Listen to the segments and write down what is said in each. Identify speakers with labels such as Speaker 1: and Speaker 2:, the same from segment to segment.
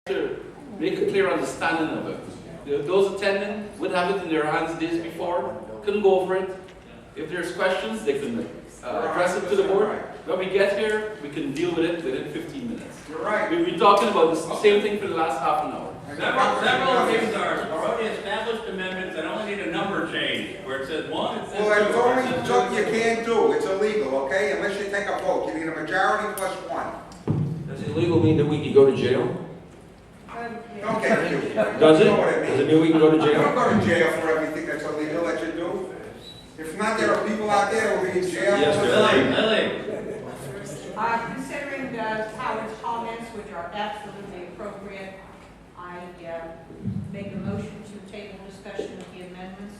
Speaker 1: To make a clear understanding of it. Those attending would have it in their hands days before, couldn't go over it. If there's questions, they can address it to the board. When we get here, we can deal with it within 15 minutes.
Speaker 2: You're right.
Speaker 1: We've been talking about the same thing for the last half an hour.
Speaker 3: Several of these are already established amendments that only need a number change, where it says one, it says two.
Speaker 2: Well, it's only something you can't do. It's illegal, okay? Unless you take a vote. You need a majority plus one.
Speaker 4: Does illegal mean that we can go to jail?
Speaker 2: Don't get you.
Speaker 4: Does it?
Speaker 2: You know what I
Speaker 4: Does
Speaker 2: mean?
Speaker 4: it mean we can go to
Speaker 2: You don't
Speaker 4: jail?
Speaker 2: go to jail for everything that's illegal that you do. If not, there are people out there who will be in jail.
Speaker 4: Yes,
Speaker 2: all the
Speaker 4: sir.
Speaker 2: time.
Speaker 3: Lily.
Speaker 5: Considering Howard's comments, which are absolutely appropriate, I make a motion to table discussion of the amendments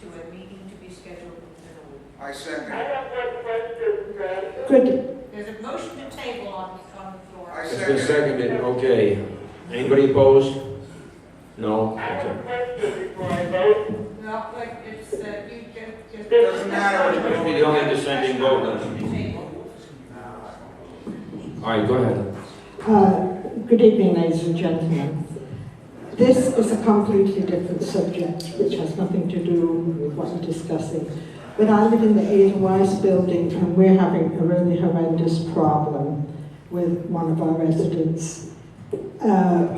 Speaker 5: to a meeting to be scheduled within a week.
Speaker 2: I second.
Speaker 6: I have one question,
Speaker 7: Good.
Speaker 5: There's a motion to table on the floor.
Speaker 2: I
Speaker 4: It's been
Speaker 2: second.
Speaker 4: seconded, okay. Anybody opposed? No?
Speaker 6: I have a
Speaker 4: Okay.
Speaker 6: question before I vote.
Speaker 5: No, but it's, you just.
Speaker 2: Doesn't matter.
Speaker 4: Must be the only dissenting vote then.
Speaker 5: Table.
Speaker 4: All right, go ahead.
Speaker 7: Good evening, ladies and gentlemen. This is a completely different subject, which has nothing to do with what we're discussing. But I live in the Edelweiss building, and we're having a really horrendous problem with one of our residents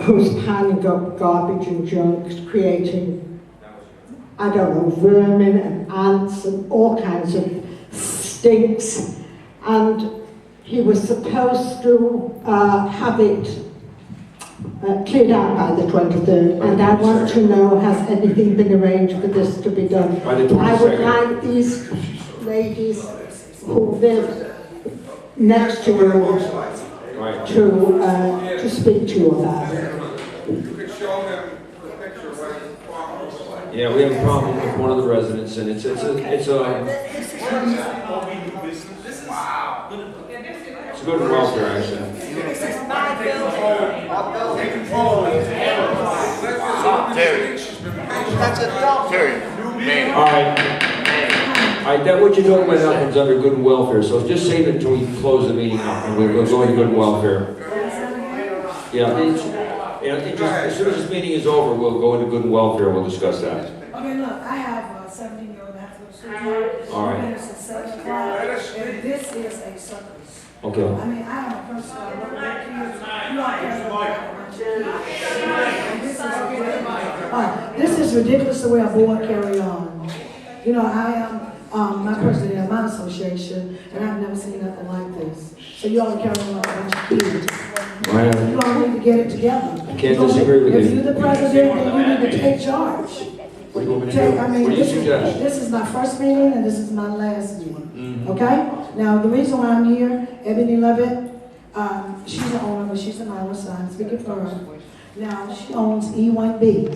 Speaker 7: who's piling up garbage and junk, creating, I don't know, vermin and ants and all kinds of stinks. And he was supposed to have it cleared out by the 23rd, and I want to know, has anything been arranged for this to be done?
Speaker 4: By the
Speaker 7: I would
Speaker 4: 22nd.
Speaker 7: like these ladies who live next to you
Speaker 4: Right.
Speaker 7: to speak to you about it.
Speaker 2: You could show them the picture of what the problem looks like.
Speaker 4: Yeah, we have a problem with one of the residents, and it's a
Speaker 2: Wow.
Speaker 4: it's a good welfare action.
Speaker 8: Terry, man.
Speaker 4: All right. All right, that what you're talking about now comes under good and welfare, so just save it until we close the meeting up, and we'll go into good and welfare. Yeah, as soon as this meeting is over, we'll go into good and welfare, we'll discuss that.
Speaker 9: Okay, look, I have a 17-year-old that has to go to school.
Speaker 4: All right.
Speaker 9: It's at 7 o'clock, and this is a circus.
Speaker 4: Okay.
Speaker 9: I mean, I am a person that work with kids. You all care about a bunch of kids. This is ridiculous the way a board carry on. You know, I am my president of my association, and I've never seen nothing like this. So you all carry on like a bunch of kids.
Speaker 4: Well,
Speaker 9: You all need to get it together.
Speaker 4: I can't disagree with
Speaker 9: If
Speaker 4: you.
Speaker 9: you're the president, then you need to take charge.
Speaker 4: What do you want me to do?
Speaker 9: I mean,
Speaker 4: What do you suggest?
Speaker 9: this is my first meeting and this is my last meeting.
Speaker 4: Mhm.
Speaker 9: Okay? Now, the reason why I'm here, Ebony Levitt, she's the owner, but she's a minor, so I'm speaking for her. Now, she owns E1B.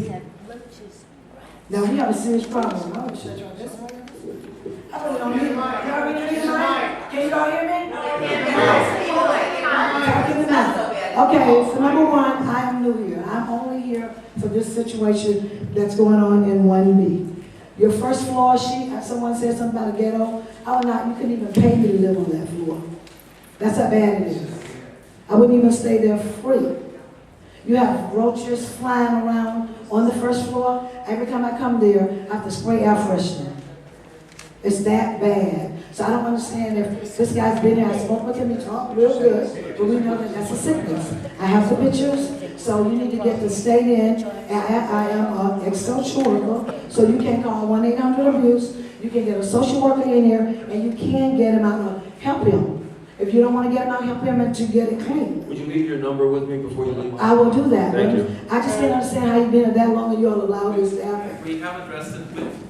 Speaker 9: Now, we have a serious problem. I'm gonna shut you on this one. I really don't hear me. Y'all really hear me? Can you all hear me? Talking tonight. Okay, so number one, I am new here. I'm only here for this situation that's going on in 1B. Your first floor, someone said something about a ghetto. I would not, you couldn't even pay me to live on that floor. That's how bad it is. I wouldn't even stay there free. You have roaches flying around on the first floor. Every time I come there, I have to spray air freshener. It's that bad. So I don't understand if this guy's been here, I spoke with him, he talked real good, but we know that that's a sickness. I have the pictures, so you need to get the state in. I am an ex-social worker, so you can call 1-800-ABUSE. You can get a social worker in here, and you can get him out and help him. If you don't want to get him out, help him and to get it clean.
Speaker 4: Would you leave your number with me before you leave?
Speaker 9: I will do that.
Speaker 4: Thank you.
Speaker 9: I just can't understand how you've been here that long and you all allow this to happen.
Speaker 1: We have addressed it with.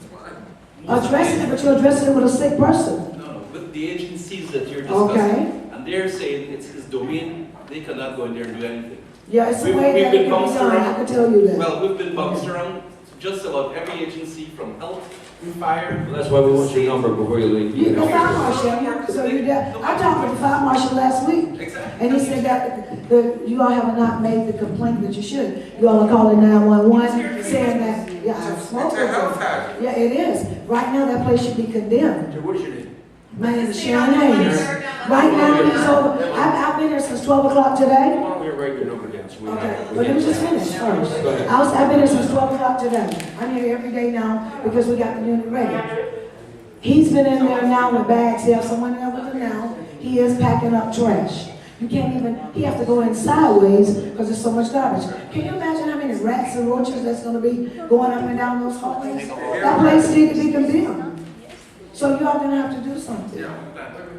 Speaker 9: Addressing it, but you're addressing it with a sick person.
Speaker 1: No, with the agencies that you're discussing.
Speaker 9: Okay.
Speaker 1: And they're saying it's his domain, they cannot go in there and do anything.
Speaker 9: Yeah, it's a
Speaker 1: We've
Speaker 9: way that
Speaker 1: been
Speaker 9: it can be
Speaker 1: bounced
Speaker 9: done, I
Speaker 1: around.
Speaker 9: can tell you that.
Speaker 1: Well, we've been bounced around just about every agency from health, fire.
Speaker 4: Well, that's why we want your number before you leave.
Speaker 9: You the fire marshal, so you did. I talked with the fire marshal last week,
Speaker 1: Exactly.
Speaker 9: and he said that you all have not made the complaint that you should. You all are calling 911, saying that, yeah, I smoked.
Speaker 2: It's a health hazard.
Speaker 9: Yeah, it is. Right now, that place should be condemned.
Speaker 4: What is your name?
Speaker 9: My name is Sharon Hayes. Right now, he's over. I've been here since 12 o'clock today.
Speaker 4: here writing your number down, so we
Speaker 9: Okay,
Speaker 4: have.
Speaker 9: but let me just finish first.
Speaker 4: Go ahead.
Speaker 9: I've been here since 12 o'clock today. I'm here every day now because we got the unit ready. He's been in there now with bags. He has someone there with him now. He is packing up trash. You can't even, he has to go in sideways because there's so much garbage. Can you imagine how many rats and roaches that's gonna be going up and down those hallways? That place needs to be condemned. So you are gonna have to do something.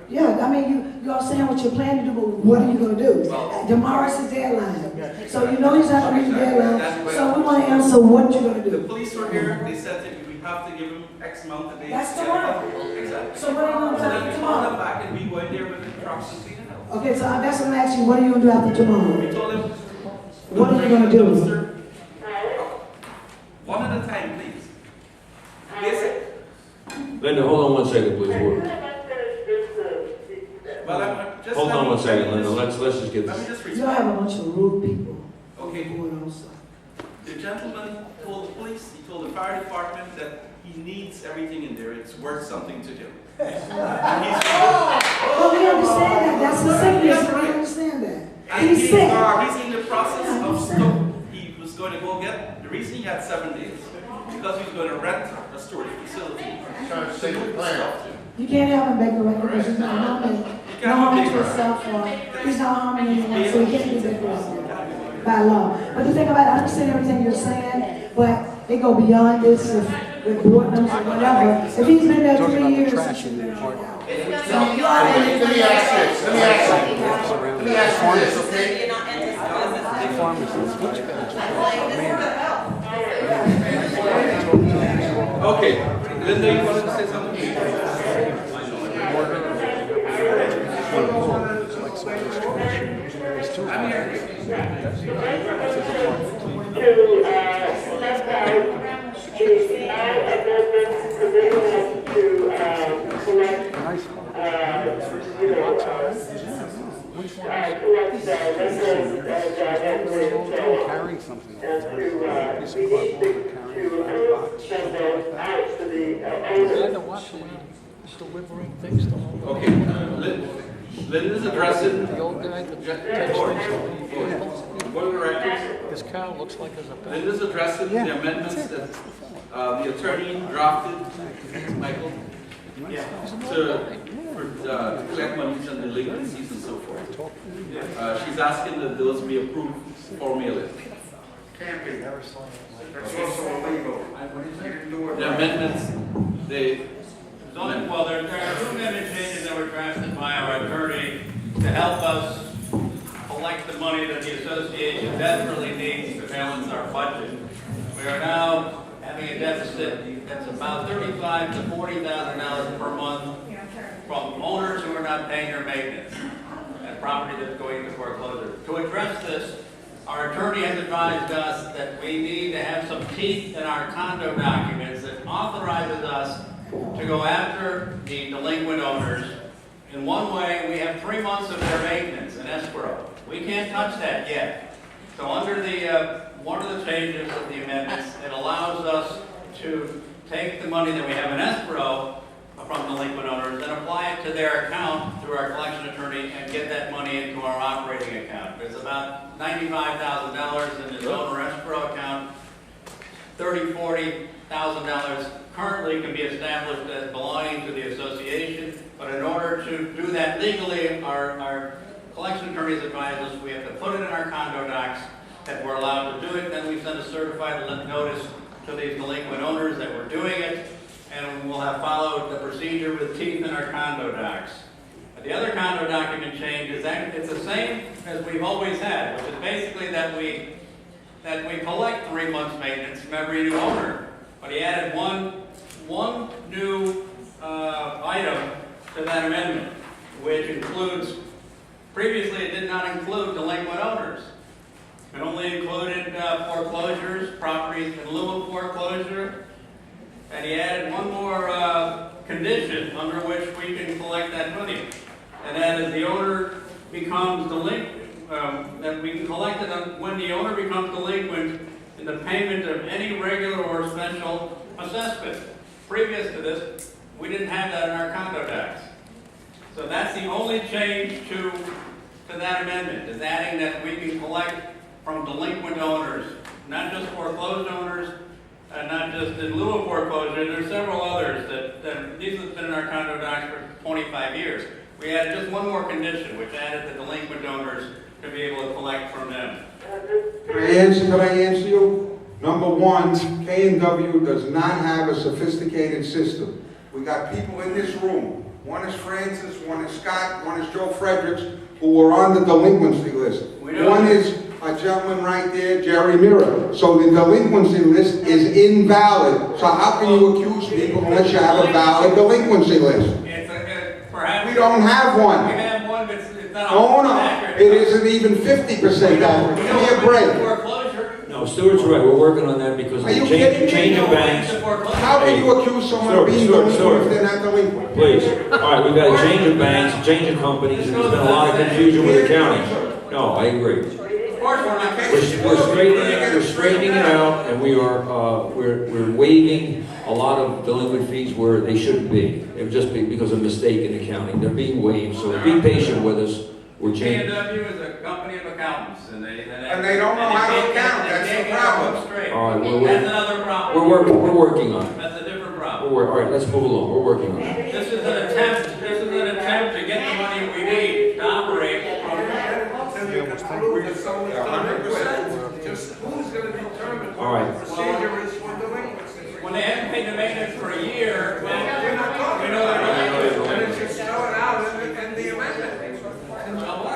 Speaker 9: Yeah, I mean, you all saying what you're planning to do, but what are you gonna do? Tomorrow's the deadline. So you know he's not gonna meet the deadline. So we wanna answer what you're gonna
Speaker 1: The
Speaker 9: do.
Speaker 1: police were here, they said that we have to give them X amount of days.
Speaker 9: That's
Speaker 1: to get
Speaker 9: tomorrow.
Speaker 1: it. Exactly.
Speaker 9: So what are you gonna
Speaker 1: So
Speaker 9: do
Speaker 1: then we call
Speaker 9: tomorrow?
Speaker 1: them back and we go in there with the trucks and clean it out.
Speaker 9: Okay, so that's what I'm asking you, what are you gonna do after tomorrow?
Speaker 1: We told them.
Speaker 9: What are you gonna do?
Speaker 1: Dumpster. One at a time, please. Basic.
Speaker 4: Linda, hold on one second, please.
Speaker 1: Well, I'm just.
Speaker 4: Hold
Speaker 1: let
Speaker 4: on
Speaker 1: me
Speaker 4: one second,
Speaker 1: finish.
Speaker 4: Linda, let's just get
Speaker 1: Let me
Speaker 4: this.
Speaker 1: just
Speaker 9: You have a bunch of rude people.
Speaker 1: Okay.
Speaker 9: Going also.
Speaker 1: The gentleman told the police, he told the fire department that he needs everything in there, it's worth something to do. And he's-
Speaker 9: Well, we understand that, that's the sickness, we understand that.
Speaker 1: And
Speaker 9: He's sick.
Speaker 1: he's in the process of stuff he was going to go get. The reason he had 7 days, because he was going to rent a storage facility.
Speaker 8: Trying to say the plan.
Speaker 9: You can't have him decorated because he's not harming, no harm to himself or he's not harming anyone, so he can't be decorated by law. But the thing about it, I understand everything you're saying, but it go beyond this with board members or whatever. If he's been there 3 years, he should be out.
Speaker 8: Let me ask this, let me ask you this, okay?
Speaker 1: Okay, Linda, you wanted to say something? I'm here.
Speaker 10: Carrying something. Piece of cardboard carrying a box. Delivering things to home.
Speaker 1: Okay, Linda's addressing.
Speaker 10: The old guy that
Speaker 1: Go to the records.
Speaker 10: his car looks like there's a bag.
Speaker 1: Linda's addressing the amendments that the attorney drafted, Michael, to collect monies and delinquencies and so forth. She's asking that those be approved for mailing.
Speaker 2: Can't be. That's also illegal. You didn't do it
Speaker 1: The
Speaker 2: right.
Speaker 1: amendments, they,
Speaker 3: Well, there are two amendment changes that were drafted by our attorney to help us collect the money that the association desperately needs to balance our budget. We are now having a deficit that's about $35,000 to $40,000 per month from owners who are not paying their maintenance and property that's going into foreclosure. To address this, our attorney has advised us that we need to have some teeth in our condo documents that authorizes us to go after the delinquent owners. In one way, we have 3 months of their maintenance in escrow. We can't touch that yet. So under the, one of the changes of the amendments, it allows us to take the money that we have in escrow from delinquent owners and apply it to their account through our collection attorney and get that money into our operating account. There's about $95,000 in the owner escrow account. $30,000, $40,000 currently can be established as belonging to the association, but in order to do that legally, our collection attorneys advise us we have to put it in our condo docs that we're allowed to do it. Then we send a certified notice to these delinquent owners that we're doing it, and we'll have followed the procedure with teeth in our condo docs. The other condo document change is that it's the same as we've always had, which is basically that we collect 3 months maintenance from every new owner. But he added one new item to that amendment, which includes, previously it did not include delinquent owners. It only included foreclosures, properties in lieu of foreclosure, and he added one more condition under which we can collect that money. And that is the owner becomes delinquent, that we can collect it when the owner becomes delinquent in the payment of any regular or special assessment. Previous to this, we didn't have that in our condo tax. So that's the only change to to that amendment is adding that we can collect from delinquent owners, not just foreclosed owners, not just in lieu of foreclosure. There's several others that these have been in our condo docs for 25 years. We added just one more condition, which added the delinquent owners to be able to collect from them.
Speaker 2: Can I answer you? Number one, K&W does not have a sophisticated system. We got people in this room. One is Francis, one is Scott, one is Joe Fredericks, who are on the delinquency list. One is a gentleman right there, Jerry Mira. So the delinquency list is invalid. So how can you accuse people unless you have a valid delinquency list?
Speaker 3: Perhaps
Speaker 2: We don't have one.
Speaker 3: we have one, but it's not
Speaker 2: Oh, no,
Speaker 3: accurate.
Speaker 2: it isn't even 50% accurate. Give me a break.
Speaker 3: Foreclosure.
Speaker 4: No, Stuart's right, we're working on that because of
Speaker 2: Are you
Speaker 4: the
Speaker 2: kidding me?
Speaker 4: change of banks.
Speaker 2: How can you accuse someone of being delinquent if they're not delinquent?
Speaker 4: Please, all right, we've got a change of banks, change of companies, and there's been a lot of confusion with the county. No, I agree.
Speaker 3: Of course, we're not.
Speaker 4: We're straightening it out, and we're waiving a lot of delinquent fees where they shouldn't be. It would just be because of mistake in accounting. They're being waived, so be patient with us. We're changing.
Speaker 3: K&W is a company of accountants, and they
Speaker 2: don't know how to account. That's the problem.
Speaker 4: All right,
Speaker 3: That's another problem.
Speaker 4: we're working on it.
Speaker 3: That's a different problem.
Speaker 4: All right, let's move along. We're working on it.
Speaker 3: This is an attempt to get the money we need to operate from.
Speaker 11: Just who's going to determine
Speaker 4: All right.
Speaker 11: what the procedure is for delinquency?
Speaker 3: When they haven't paid the maintenance for a year,
Speaker 11: We're not talking
Speaker 3: we know
Speaker 11: about
Speaker 3: they're
Speaker 11: it.
Speaker 3: not.
Speaker 11: And it should spell it out in the amendment. Spell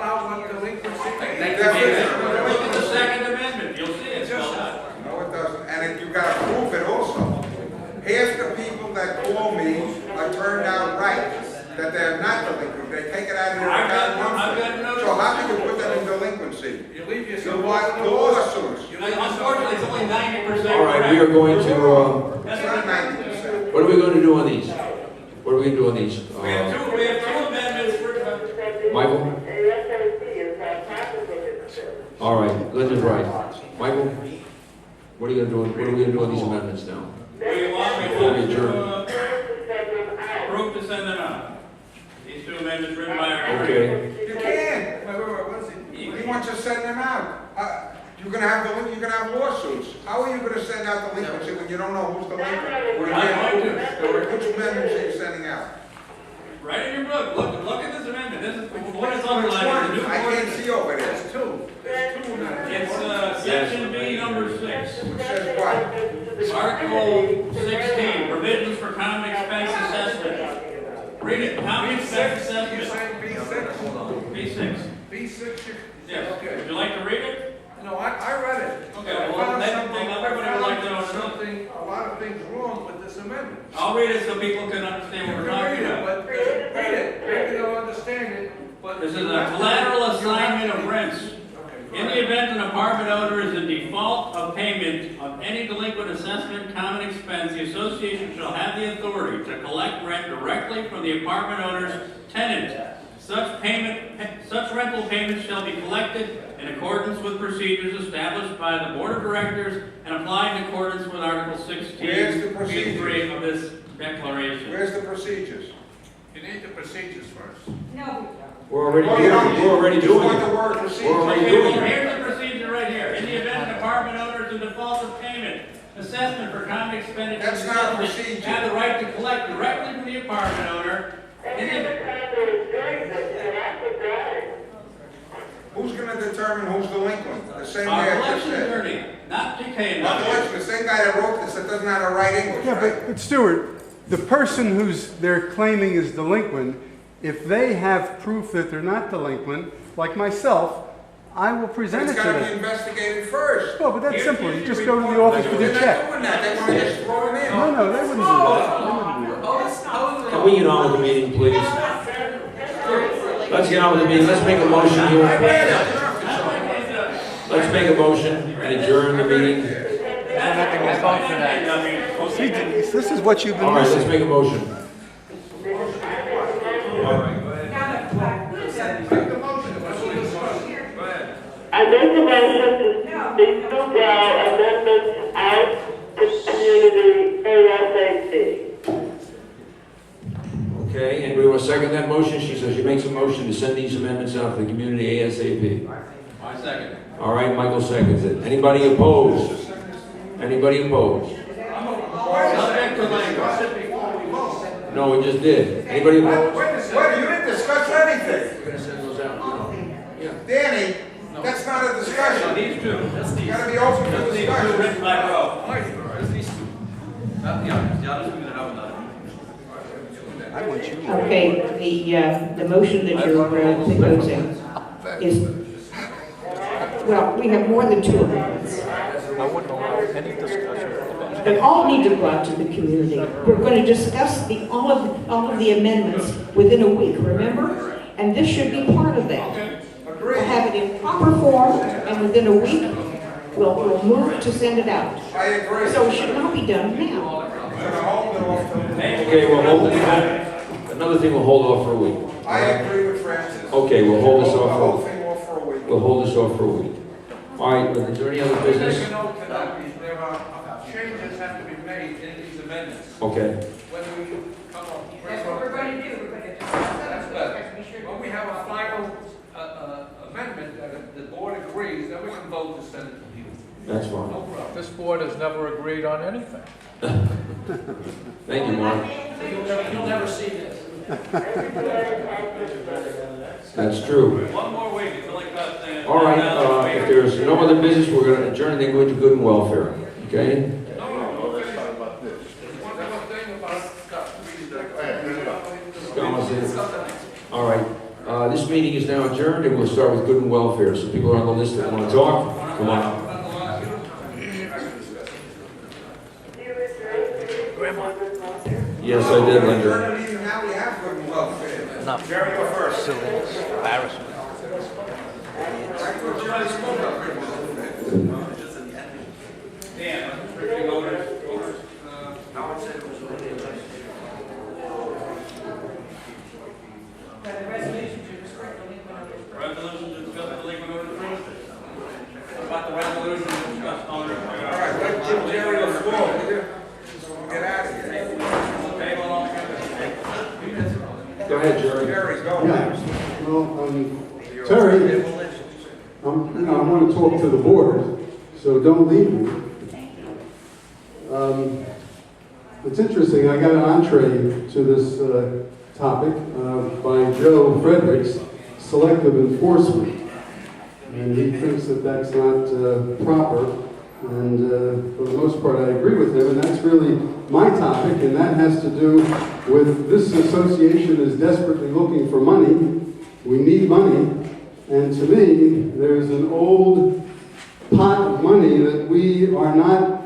Speaker 11: out what delinquency is.
Speaker 3: Look at the Second Amendment, you'll see it spelled out.
Speaker 2: No, it doesn't. And you gotta prove it also. Half the people that call me are turned out right, that they're not delinquent. They take it out of their
Speaker 3: I've got
Speaker 2: account.
Speaker 3: notice.
Speaker 2: So how can you put them in delinquency?
Speaker 11: You leave
Speaker 2: You
Speaker 11: yourself.
Speaker 2: want lawsuits.
Speaker 3: Unfortunately, it's only 90%.
Speaker 4: All right, we are going to,
Speaker 2: That's not 90%.
Speaker 4: what are we going to do on these? What are we going to do on these?
Speaker 3: We have two amendments for.
Speaker 4: Michael? All right, Linda's right. Michael? What are you going to do, what are we going to do on these amendments now?
Speaker 3: We want
Speaker 4: Before we adjourn.
Speaker 3: approve to send them out. These two amendments written by our.
Speaker 4: Okay.
Speaker 2: You can't. What is it? He wants to send them out. You're gonna have lawsuits. How are you gonna send out delinquency when you don't know who's delinquent? Which amendments are you sending out?
Speaker 3: Right in your book, look at this amendment, this is what is
Speaker 2: Which
Speaker 3: underlined.
Speaker 2: one? I can't see over there.
Speaker 11: There's two. There's two now.
Speaker 3: It's, section B, number 6.
Speaker 2: Which says what?
Speaker 3: Article 16, provisions for common expense assessment. Read it, common expense
Speaker 11: You're
Speaker 3: assessment.
Speaker 11: saying B6?
Speaker 3: B6.
Speaker 11: B6,
Speaker 3: Yes,
Speaker 11: okay.
Speaker 3: would you like to read it?
Speaker 11: No, I read it.
Speaker 3: Okay,
Speaker 11: I
Speaker 3: well,
Speaker 11: found
Speaker 3: let
Speaker 11: something-
Speaker 3: everybody
Speaker 11: I
Speaker 3: would like to know
Speaker 11: found
Speaker 3: something.
Speaker 11: a lot of things wrong with this amendment.
Speaker 3: I'll read it so people can understand what
Speaker 11: You
Speaker 3: we're
Speaker 11: can
Speaker 3: talking
Speaker 11: read it,
Speaker 3: about.
Speaker 11: but read it. Maybe they'll understand it, but.
Speaker 3: This is a collateral assignment of rents. In the event an apartment owner is in default of payment of any delinquent assessment, common expense, the association shall have the authority to collect rent directly from the apartment owner's tenant. Such rental payments shall be collected in accordance with procedures established by the Board of Directors and applied in accordance with Article 16,
Speaker 2: Where's the procedures?
Speaker 3: B3 of this declaration.
Speaker 2: Where's the procedures?
Speaker 11: You need the procedures first.
Speaker 5: No,
Speaker 4: We're already
Speaker 2: Oh,
Speaker 4: doing
Speaker 2: you
Speaker 4: it.
Speaker 2: don't-
Speaker 4: We're already
Speaker 2: you just
Speaker 4: doing
Speaker 2: want the
Speaker 4: it.
Speaker 2: word
Speaker 4: We're
Speaker 2: procedure.
Speaker 4: already
Speaker 3: Okay,
Speaker 4: doing
Speaker 3: well,
Speaker 4: it.
Speaker 3: here's the procedure right here. In the event an apartment owner is in default of payment, assessment for common expenditures.
Speaker 2: That's not a
Speaker 3: and
Speaker 2: procedure.
Speaker 3: have the right to collect directly from the apartment owner. In the-
Speaker 2: Who's gonna determine who's delinquent? The same
Speaker 3: Our
Speaker 2: guy I just
Speaker 3: collection
Speaker 2: said.
Speaker 3: attorney, not DK.
Speaker 2: Not the election, the same guy that wrote this, that doesn't know how to write English,
Speaker 12: Yeah,
Speaker 2: right?
Speaker 12: but Stuart, the person who's they're claiming is delinquent, if they have proof that they're not delinquent, like myself, I will
Speaker 2: But
Speaker 12: present
Speaker 2: it's
Speaker 12: it to
Speaker 2: gotta be
Speaker 12: them.
Speaker 2: investigated first.
Speaker 12: No, but that's
Speaker 3: Here's
Speaker 12: simple. You
Speaker 3: your
Speaker 12: just go to the
Speaker 3: report.
Speaker 12: office with
Speaker 2: They're
Speaker 12: your
Speaker 2: not
Speaker 12: check.
Speaker 2: doing that, they wanna just throw them in.
Speaker 12: No, they wouldn't do that. They wouldn't do that.
Speaker 4: Can we get on with the meeting, please? Let's get on with the meeting. Let's make a motion here. Let's make a motion and adjourn the meeting.
Speaker 12: See, this is what you've
Speaker 4: All
Speaker 12: been
Speaker 4: right, let's
Speaker 12: missing.
Speaker 4: make a motion.
Speaker 6: I make a motion to these two amendments out to community ASAP.
Speaker 4: Okay, and we will second that motion. She says she makes a motion to send these amendments out to the community ASAP.
Speaker 3: I second.
Speaker 4: All right, Michael seconds it. Anybody opposed? Anybody opposed?
Speaker 3: Subject to language.
Speaker 4: No, we just did. Anybody opposed?
Speaker 2: Wait, you didn't discuss anything.
Speaker 4: We're gonna send those out. Yeah.
Speaker 2: Danny, that's not a discussion.
Speaker 3: These two.
Speaker 2: You gotta be open for
Speaker 3: These two
Speaker 2: discussion.
Speaker 3: written by Roe.
Speaker 1: There's these two. Not the others. The others we're gonna have another.
Speaker 5: Okay, the motion that you're proposing is, well, we have more than two amendments.
Speaker 10: I wouldn't allow any discussion about it.
Speaker 5: They all need to go out to the community. We're going to discuss all of the amendments within a week, remember? And this should be part of that. We'll have it in proper form, and within a week, we'll move to send it out.
Speaker 2: I agree.
Speaker 5: So it should not be done now.
Speaker 4: Okay, we'll hold it. Another thing, we'll hold off for a week.
Speaker 2: I agree with Francis.
Speaker 4: Okay, we'll hold this
Speaker 2: The
Speaker 4: off
Speaker 2: whole
Speaker 4: for,
Speaker 2: thing off for a week.
Speaker 4: we'll hold this off for a week. All right, but is there any other business?
Speaker 11: Make a note to that, there are changes have to be made in these amendments.
Speaker 4: Okay.
Speaker 11: When we come up.
Speaker 5: That's what we're going to do. We're going to discuss
Speaker 11: That's
Speaker 5: that.
Speaker 11: good. When we have a final amendment that the board agrees, then we can vote to send it to people.
Speaker 4: That's
Speaker 11: No
Speaker 4: fine.
Speaker 11: problem.
Speaker 10: This board has never agreed on anything.
Speaker 4: Thank you, Mark.
Speaker 1: You'll never see this.
Speaker 4: That's true.
Speaker 3: One more week until it cuts in.
Speaker 4: All right, if there's no other business, we're going to adjourn and then go into good and welfare. Okay?
Speaker 11: One more thing about
Speaker 4: All right. This meeting is now adjourned, and we'll start with good and welfare. So people are on the list that want to talk, come on. Yes, I did, Linda.
Speaker 2: Even now we have good and welfare.
Speaker 10: Not
Speaker 2: Jerry, go first.
Speaker 10: silly, it's embarrassment.
Speaker 3: Dan, reading orders. Resolution to discuss delinquent orders. About the resolution to discuss owner.
Speaker 2: All right, let's give Jerry the floor, will you? Get out of here.
Speaker 3: Table all together.
Speaker 4: Go ahead, Jerry.
Speaker 2: Jerry, go.
Speaker 12: Yeah, well, Terry, I want to talk to the board, so don't leave me. It's interesting, I got an entree to this topic by Joe Fredericks, selective enforcement. And he thinks that that's not proper. And for the most part, I agree with him, and that's really my topic, and that has to do with this association is desperately looking for money. We need money, and to me, there's an old pot of money that we are not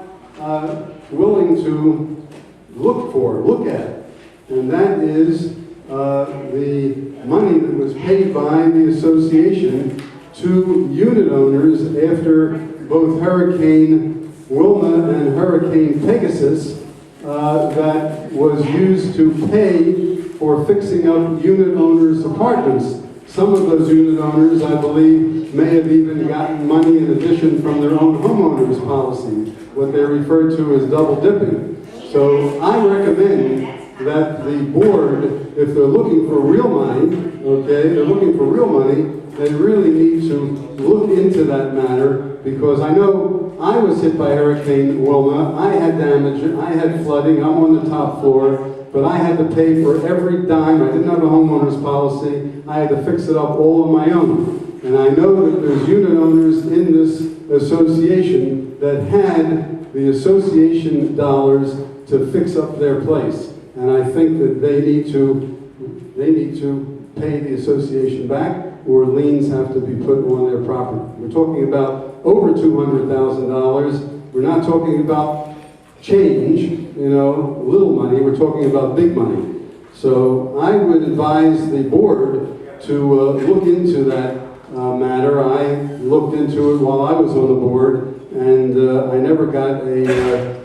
Speaker 12: willing to look at, and that is the money that was paid by the association to unit owners after both Hurricane Wilma and Hurricane Pegasus that was used to pay for fixing up unit owners' apartments. Some of those unit owners, I believe, may have even gotten money in addition from their own homeowners policy, what they refer to as double dipping. So I recommend that the board, if they're looking for real money, okay, they're looking for real money, they really need to look into that matter, because I know I was hit by Hurricane Wilma, I had damage, I had flooding, I'm on the top floor, but I had to pay for every dime. I didn't have a homeowner's policy. I had to fix it up all on my own. And I know that there's unit owners in this association that had the association dollars to fix up their place. And I think that they need to pay the association back, or liens have to be put on their property. We're talking about over $200,000. We're not talking about change, little money. We're talking about big money. So I would advise the board to look into that matter. I looked into it while I was on the board, and I never got a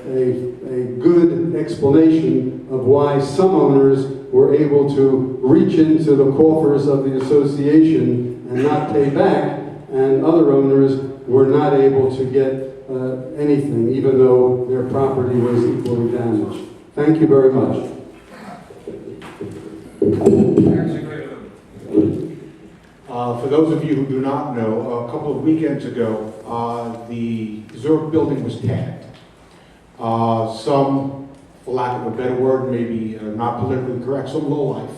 Speaker 12: good explanation of why some owners were able to reach into the coffers of the association and not pay back, and other owners were not able to get anything, even though their property was equally damaged. Thank you very much.
Speaker 13: For those of you who do not know, a couple of weekends ago, the Zurich building was tagged. Some, for lack of a better word, maybe not politically correct, some lowlife,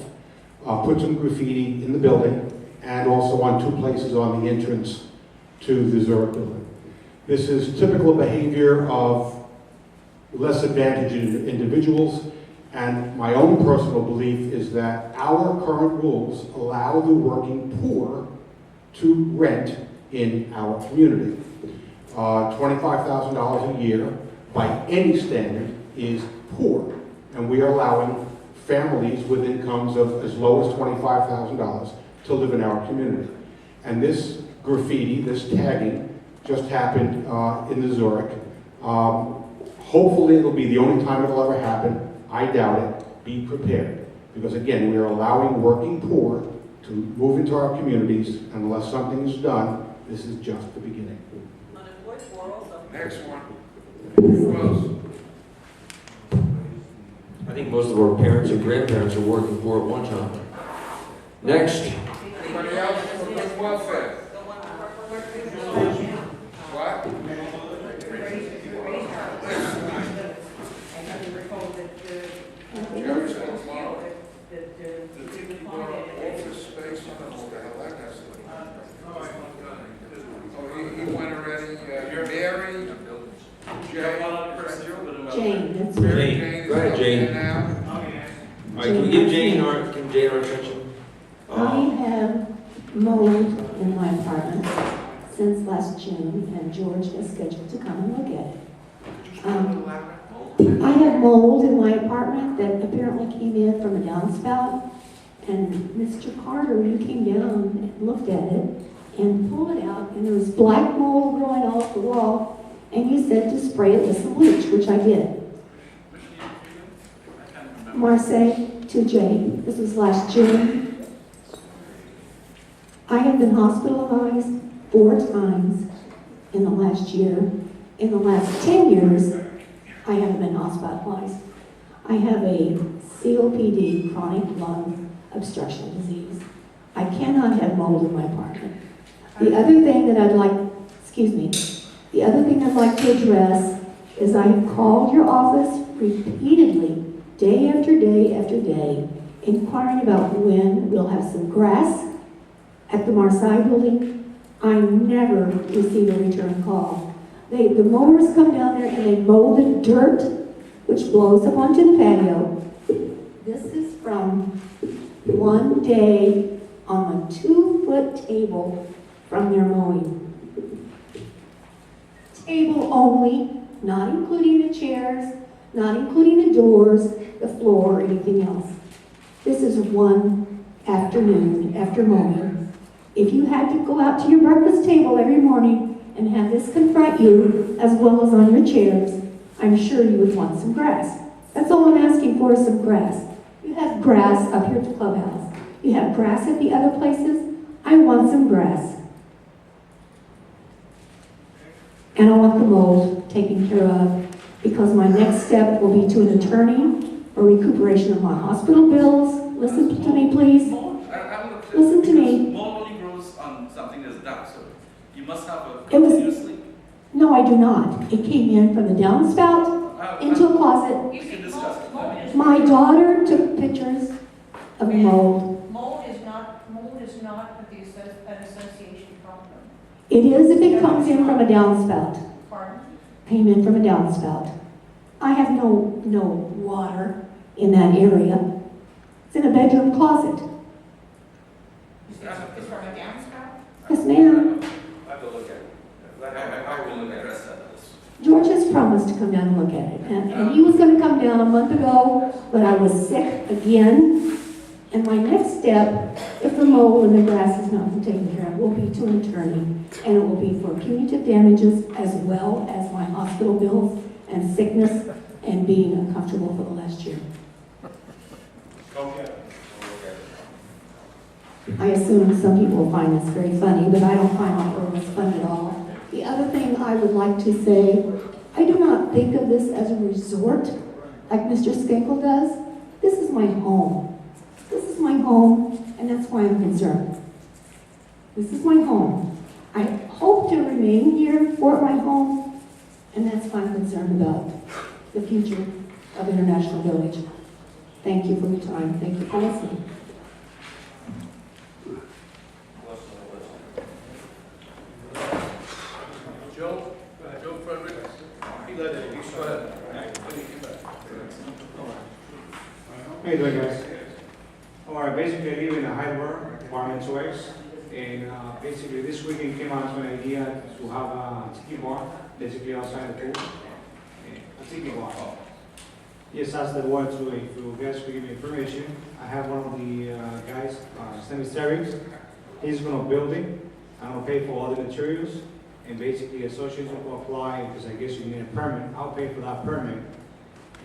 Speaker 13: put some graffiti in the building and also on 2 places on the entrance to the Zurich building. This is typical behavior of less advantaged individuals, and my own personal belief is that our current rules allow the working poor to rent in our community. $25,000 a year, by any standard, is poor, and we are allowing families with incomes of as low as $25,000 to live in our community. And this graffiti, this tagging, just happened in the Zurich. Hopefully it'll be the only time it'll ever happen. I doubt it. Be prepared. Because again, we are allowing working poor to move into our communities, and unless something is done, this is just the beginning.
Speaker 11: Next one. Who else?
Speaker 4: I think most of our parents and grandparents are working poor at one time. Next.
Speaker 11: Anybody else for good welfare? What? Jerry's on tomorrow. The tiki bar office space, I don't know what the hell that has to do. Oh, he went already, Mary,
Speaker 5: Jane, that's
Speaker 4: Jane.
Speaker 11: Jane
Speaker 4: Go ahead,
Speaker 11: is
Speaker 4: Jane.
Speaker 11: up there now.
Speaker 4: All right, can we give Jane our attention?
Speaker 14: I have mold in my apartment since last June, and George is scheduled to come and look at it. I have mold in my apartment that apparently came in from a downspout, and Mr. Carter, you came down and looked at it and pulled it out, and there was black mold growing off the wall, and you said to spray it with some bleach, which I did. Marseille to Jane. This was last June. I have been hospitalized 4 times in the last year. In the last 10 years, I haven't been hospitalized. I have a COPD, chronic lung obstruction disease. I cannot have mold in my apartment. The other thing that I'd like to address is I have called your office repeatedly, day after day after day, inquiring about when we'll have some grass at the Marseille building. I never receive a return call. The mowers come down there and they mow the dirt, which blows up onto the patio. This is from one day on a 2-foot table from their mowing. Table only, not including the chairs, not including the doors, the floor, or anything else. This is one afternoon after mowing. If you had to go out to your breakfast table every morning and have this confront you, as well as on your chairs, I'm sure you would want some grass. That's all I'm asking for, is some grass. You have grass up here at the clubhouse. You have grass at the other places. I want some grass. And I want the mold taken care of, because my next step will be to an attorney for recuperation of my hospital bills. Listen to me, please. Listen to me.
Speaker 1: Mold only grows on something that's damp, so you must have a
Speaker 14: It was-
Speaker 1: continuously.
Speaker 14: No, I do not. It came in from the downspout into a closet.
Speaker 1: We can discuss it.
Speaker 14: My daughter took pictures of mold.
Speaker 5: Mold is not an association problem.
Speaker 14: It is if it comes in from a downspout.
Speaker 5: Pardon?
Speaker 14: Came in from a downspout. I have no water in that area. It's in a bedroom closet.
Speaker 5: It's from a downspout?
Speaker 14: Yes, ma'am.
Speaker 1: I have to look at it. I will address that.
Speaker 14: George has promised to come down and look at it. And he was going to come down a month ago, but I was sick again. And my next step, if the mold and the grass is not taken care of, will be to an attorney. And it will be for punitive damages, as well as my hospital bills and sickness and being uncomfortable for the last year.
Speaker 1: Okay.
Speaker 14: I assume some people will find this very funny, but I don't find it funny at all. The other thing I would like to say, I do not think of this as a resort like Mr. Skenkel does. This is my home. This is my home, and that's why I'm concerned. This is my home. I hope to remain here for my home, and that's why I'm concerned about the future of International Village. Thank you for your time. Thank you for listening.
Speaker 11: Joe Frederick, he led it, he started.
Speaker 15: How you doing, guys? All right, basically, I live in a Highborough, apartment 2X, and basically this weekend came out to an idea to have a tiki bar, basically outside the pool. A tiki bar. Yes, asked the board to, if you guys could give me information. I have one of the guys, Semi-Sterix. He's gonna build it. I'm gonna pay for all the materials, and basically associates will apply, because I guess you need a permit. I'll pay for that permit.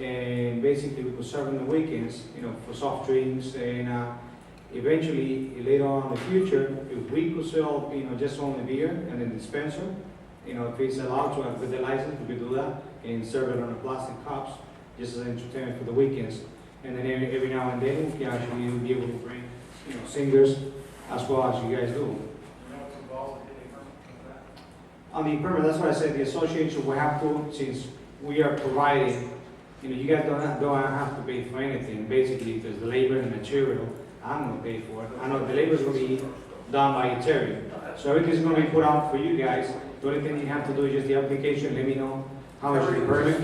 Speaker 15: And basically we could serve on the weekends, you know, for soft drinks, and eventually later on in the future, if we could sell, you know, just only beer and then dispenser, you know, if it's allowed to have with the license, we could do that and serve it on the plastic cups, just as entertainment for the weekends. And then every now and then we can actually be able to bring, you know, singers as well as you guys do. On the permit, that's what I said, the association will have to, since we are providing, you know, you guys don't have to pay for anything. Basically, if there's the labor and the material, I'm gonna pay for it. I know the labor's gonna be done by Terry. So everything's gonna be put out for you guys. The only thing you have to do is just the application, let me know how much the permit.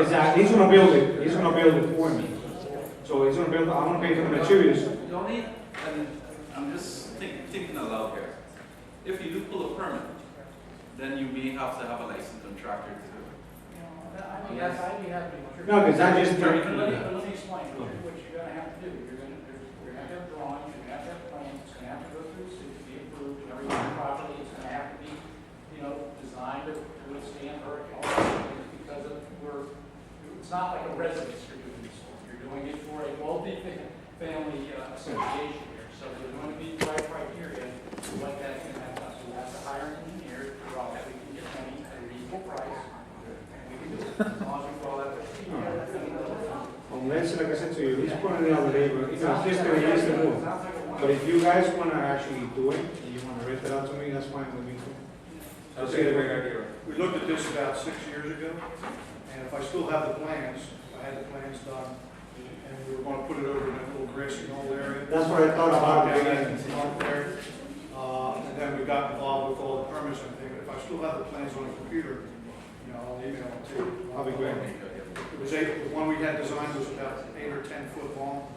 Speaker 15: Exactly, he's gonna build it. He's gonna build it for me. So he's gonna build it, I'm gonna pay for the materials.
Speaker 1: The only, and I'm just thinking aloud here. If you do pull a permit, then you may have to have a licensed contractor to do it.
Speaker 15: No, because I just.
Speaker 16: Let me explain what you're gonna have to do. You're gonna have drawings, you're gonna have plans, it's gonna have to go through the city to be approved, and everything properly, it's gonna have to be, you know, designed to withstand hurricane, because it's not like a residence you're doing this for. You're doing it for a multi-family association here, so there's going to be the right criteria to what that's gonna have done. So we have to hire an engineer to draw that, we can get money at a reasonable price.
Speaker 15: Unless, like I said to you, he's putting it on the labor, it's just gonna use the move. But if you guys wanna actually do it, and you wanna rent it out to me, that's fine with me too.
Speaker 17: That's a great idea. We looked at this about 6 years ago, and if I still have the plans, I had the plans done, and we were gonna put it over in that little grassy knoll area.
Speaker 15: That's what I thought about
Speaker 17: Down
Speaker 15: doing.
Speaker 17: there. And then we got involved with all the permits and everything. If I still have the plans on the computer, you know, I'll email them to you.
Speaker 15: I'll be great.
Speaker 17: It was the one we had designed was about 8 or 10 foot long.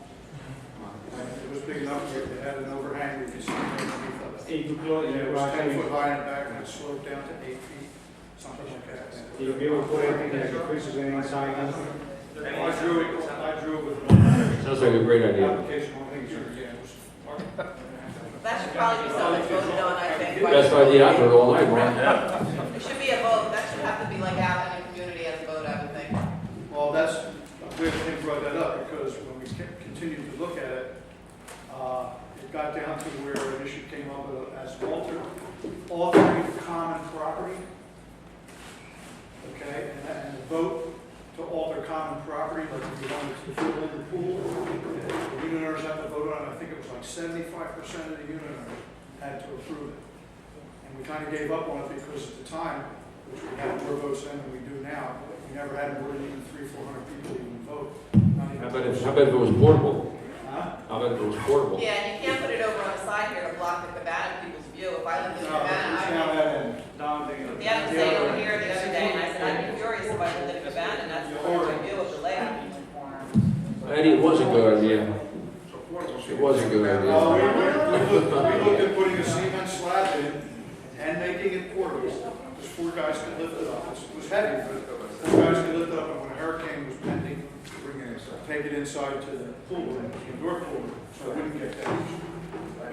Speaker 17: It was big enough, it had an overhang, we could see it underneath of it.
Speaker 15: It was
Speaker 17: 10 foot high in the back, and it sloped down to 8 feet, something like that.
Speaker 15: You'll be able to put everything like the creases in inside.
Speaker 17: I drew it with.
Speaker 4: Sounds like a great idea.
Speaker 17: Application, I think, yeah.
Speaker 18: That should probably be something voted on, I think.
Speaker 4: Best idea I've heard all night, Ron.
Speaker 18: It should be a vote, that should have to be like out in the community as a vote, I would think.
Speaker 17: Well, that's, I'm glad you brought that up, because when we continued to look at it, it got down to where an issue came up as altering common property. Okay, and the vote to alter common property, like if you wanted to fill in the pool, the unit owners had to vote on it. I think it was like 75% of the unit owners had to approve it. And we kind of gave up on it because at the time, which we had more votes then than we do now, we never had more than even 300-400 people even vote.
Speaker 4: How about if it was portable?
Speaker 17: Huh?
Speaker 4: How about if it was portable?
Speaker 18: Yeah, and you can't put it over on the side here to block the cabana people's view. If I lived in the
Speaker 17: No,
Speaker 18: cabana,
Speaker 17: it's
Speaker 18: I
Speaker 17: down
Speaker 18: would.
Speaker 17: that end. Down the-
Speaker 18: The other day over here the other day, and I said, I'd be furious if I lived in a cabana, and that's the view of the layout.
Speaker 4: Eddie, it was a good idea. It was a good idea.
Speaker 17: Well, we looked at putting a cement slab in and making it portable. Just 4 guys could lift it up. It was heavy, but 4 guys could lift it up, and when a hurricane was pending, take it inside to the pool, indoor pool, so it wouldn't get damaged.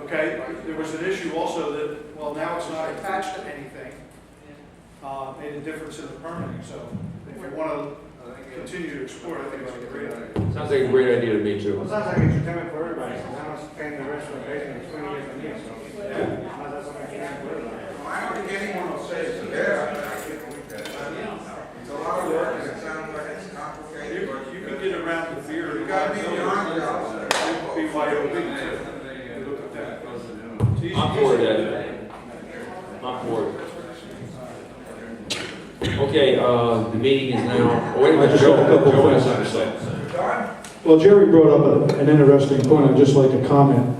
Speaker 17: Okay, there was an issue also that, well, now it's not attached to anything, made a difference in the permitting, so if you want to continue to explore, I think it's a great idea.
Speaker 4: Sounds like a great idea to me too.
Speaker 15: Well, sounds like entertainment for everybody. I was paying the rest of the basement 20 years a year, so. Yeah. That's what entertainment for everybody.
Speaker 2: I don't think anyone will say it's there. It's a lot of work, and it sounds like it's complicated, but
Speaker 17: You can get around the beer.
Speaker 2: you gotta be the honor job.
Speaker 17: BYOB.
Speaker 4: Not bored. Okay, the meeting is now, oh, wait a minute, Joe has something to say.
Speaker 19: Well, Jerry brought up an interesting point I'd just like to comment.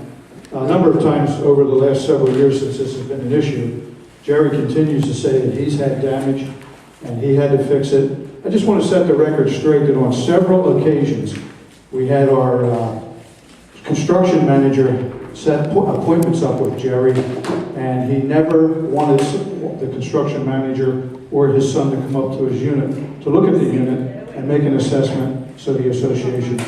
Speaker 19: A number of times over the last several years since this has been an issue, Jerry continues to say that he's had damage and he had to fix it. I just want to set the record straight that on several occasions, we had our construction manager set appointments up with Jerry, and he never wanted the construction manager or his son to come up to his unit to look at the unit and make an assessment so the association